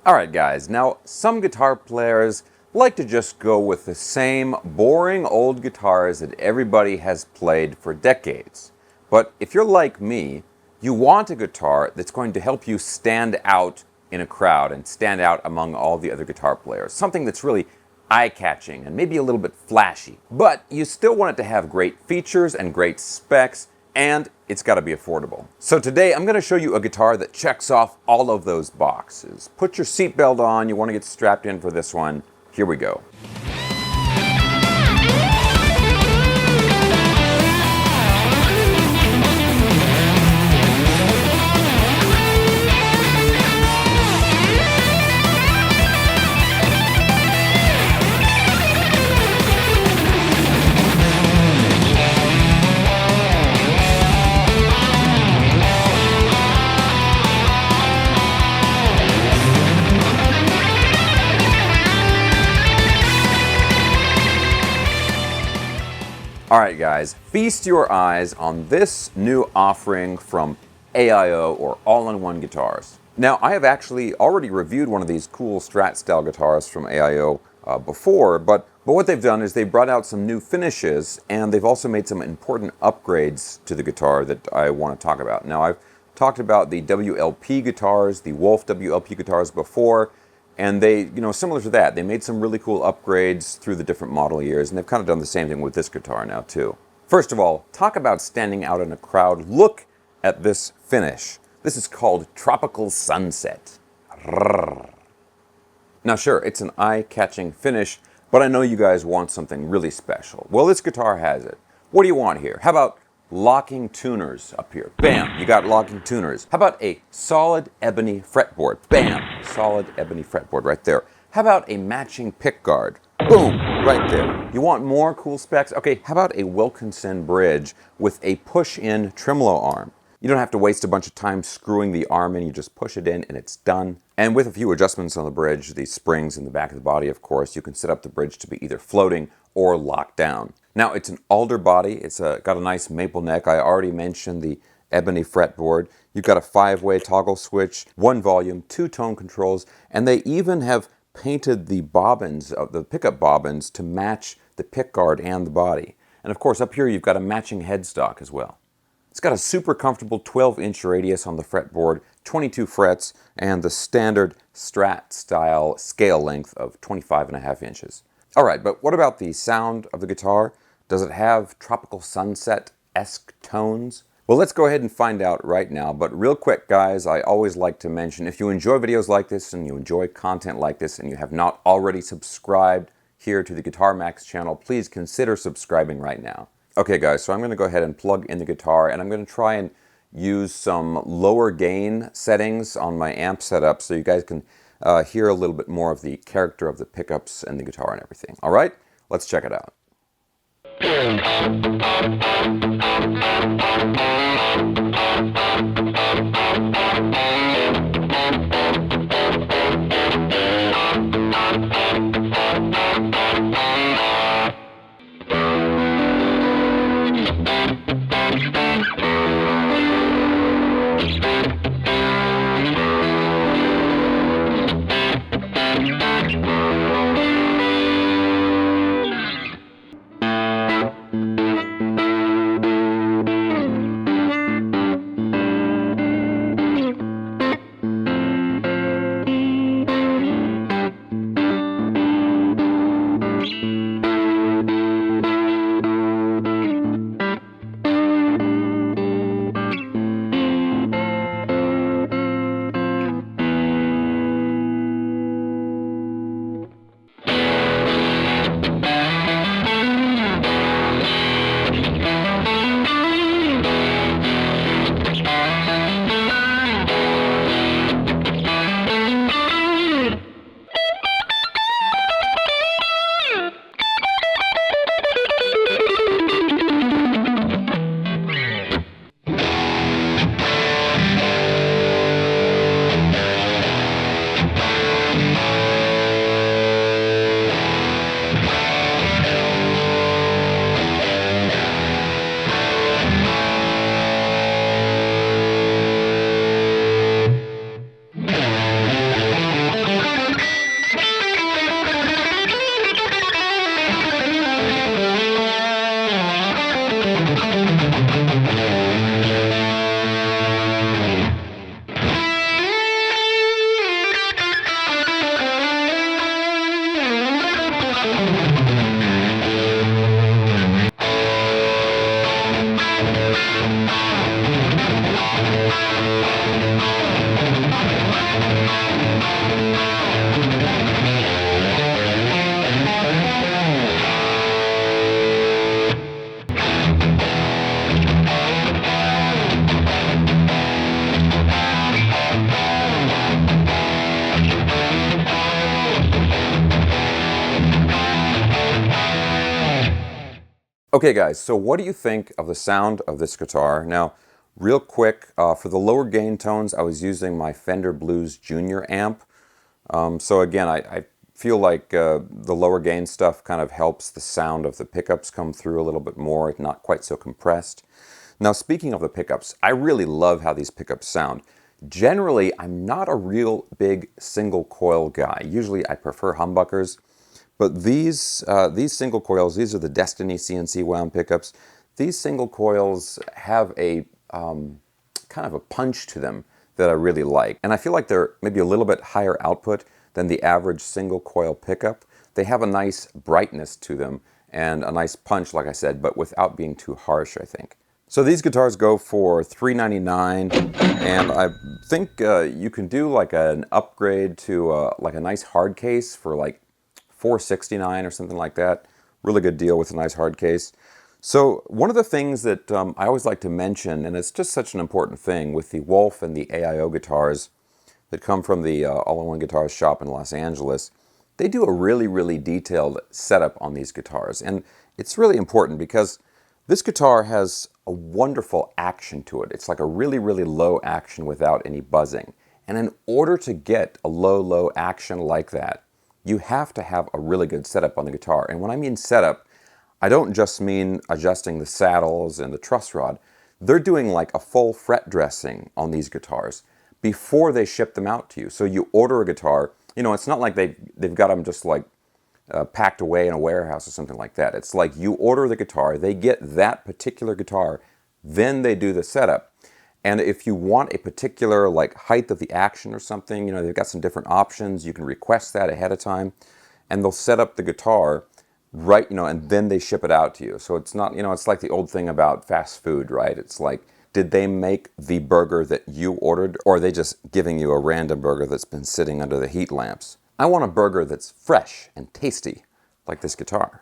Alright guys, now some guitar players like to just go with the same boring old guitars that everybody has played for decades. But if you're like me, you want a guitar that's going to help you stand out in a crowd and stand out among all the other guitar players. Something that's really eye-catching and maybe a little bit flashy. But you still want it to have great features and great specs, and it's got to be affordable. So today I'm going to show you a guitar that checks off all of those boxes. Put your seatbelt on, you want to get strapped in for this one. Here we go. Alright guys, feast your eyes on this new offering from AIO, or All-in-One Guitars. Now, I have actually already reviewed one of these cool Strat style guitars from AIO before, but what they've done is they've brought out some new finishes, and they've also made some important upgrades to the guitar that I want to talk about. Now, I've talked about the WLP guitars, the Wolf WLP guitars before, and they, similar to that, they made some really cool upgrades through the different model years, and they've kind of done the same thing with this guitar now too. First of all, talk about standing out in a crowd. Look at this finish. This is called Tropical Sunset. Now sure, it's an eye-catching finish, but I know you guys want something really special. Well, this guitar has it. What do you want here? How about locking tuners up here? Bam, you got locking tuners. How about a solid ebony fretboard? Bam, solid ebony fretboard right there. How about a matching pickguard? Boom, right there. You want more cool specs? Okay, how about a Wilkinson Bridge with a push-in tremolo arm? You don't have to waste a bunch of time screwing the arm in, you just push it in and it's done. And with a few adjustments on the bridge, the springs in the back of the body, of course, you can set up the bridge to be either floating or locked down. Now, it's an alder body. It's got a nice maple neck. I already mentioned the ebony fretboard. You've got a 5-way toggle switch, 1 volume, 2 tone controls, and they even have painted the bobbins, the pickup bobbins, to match the pickguard and the body. And of course, up here you've got a matching headstock as well. It's got a super comfortable 12-inch radius on the fretboard, 22 frets, and the standard Strat style scale length of 25.5 inches. All right, but what about the sound of the guitar? Does it have Tropical Sunset-esque tones? Well, let's go ahead and find out right now. But real quick, guys, I always like to mention, if you enjoy videos like this and you enjoy content like this and you have not already subscribed here to the Guitar Max channel, please consider subscribing right now. Okay, guys, so I'm going to go ahead and plug in the guitar, and I'm going to try and use some lower gain settings on my amp setup so you guys can hear a little bit more of the character of the pickups and the guitar and everything. All right, let's check it out. Okay guys, so what do you think of the sound of this guitar? Now, real quick, for the lower gain tones, I was using my Fender Blues Junior amp. So again, I feel like the lower gain stuff kind of helps the sound of the pickups come through a little bit more. It's not quite so compressed. Now, speaking of the pickups, I really love how these pickups sound. Generally, I'm not a real big single coil guy. Usually I prefer humbuckers. But these single coils, these are the Destiny CNC wound pickups. These single coils have a kind of a punch to them that I really like. And I feel like they're maybe a little bit higher output than the average single coil pickup. They have a nice brightness to them and a nice punch, like I said, but without being too harsh, I think. So these guitars go for $399, and I think you can do like an upgrade to like a nice hard case for like $469 or something like that. Really good deal with a nice hard case. So one of the things that I always like to mention, and it's just such an important thing with the Wolf and the AIO guitars that come from the All-in-One Guitars shop in Los Angeles, they do a really, really detailed setup on these guitars. And it's really important because this guitar has a wonderful action to it. It's like a really, really low action without any buzzing. And in order to get a low, low action like that, you have to have a really good setup on the guitar. And when I mean setup, I don't just mean adjusting the saddles and the truss rod. They're doing like a full fret dressing on these guitars before they ship them out to you. So you order a guitar, you know, it's not like they've got them just like packed away in a warehouse or something like that. It's like you order the guitar, they get that particular guitar, then they do the setup. And if you want a particular like height of the action or something, you know, they've got some different options. You can request that ahead of time, and they'll set up the guitar right, you know, and then they ship it out to you. So it's not, you know, it's like the old thing about fast food, right? It's like, did they make the burger that you ordered, or are they just giving you a random burger that's been sitting under the heat lamps? I want a burger that's fresh and tasty, like this guitar.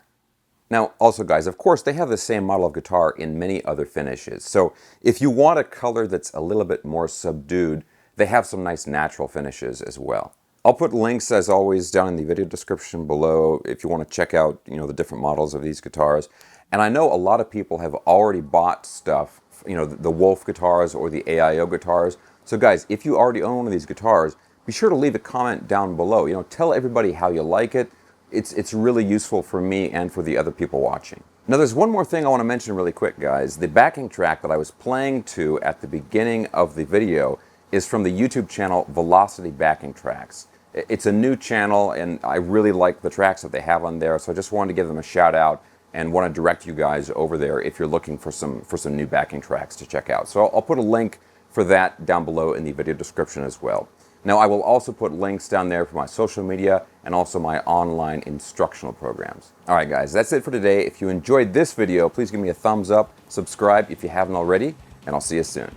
Now, also guys, of course, they have the same model of guitar in many other finishes. So if you want a color that's a little bit more subdued, they have some nice natural finishes as well. I'll put links, as always, down in the video description below if you want to check out, you know, the different models of these guitars. And I know a lot of people have already bought stuff, you know, the Wolf guitars or the AIO guitars. So guys, if you already own one of these guitars, be sure to leave a comment down below. You know, tell everybody how you like it. It's really useful for me and for the other people watching. Now there's one more thing I want to mention really quick, guys. The backing track that I was playing to at the beginning of the video is from the YouTube channel Velocity Backing Tracks. It's a new channel, and I really like the tracks that they have on there, so I just wanted to give them a shout out and want to direct you guys over there if you're looking for some new backing tracks to check out. So I'll put a link for that down below in the video description as well. Now, I will also put links down there for my social media and also my online instructional programs. All right, guys, that's it for today. If you enjoyed this video, please give me a thumbs up, subscribe if you haven't already, and I'll see you soon.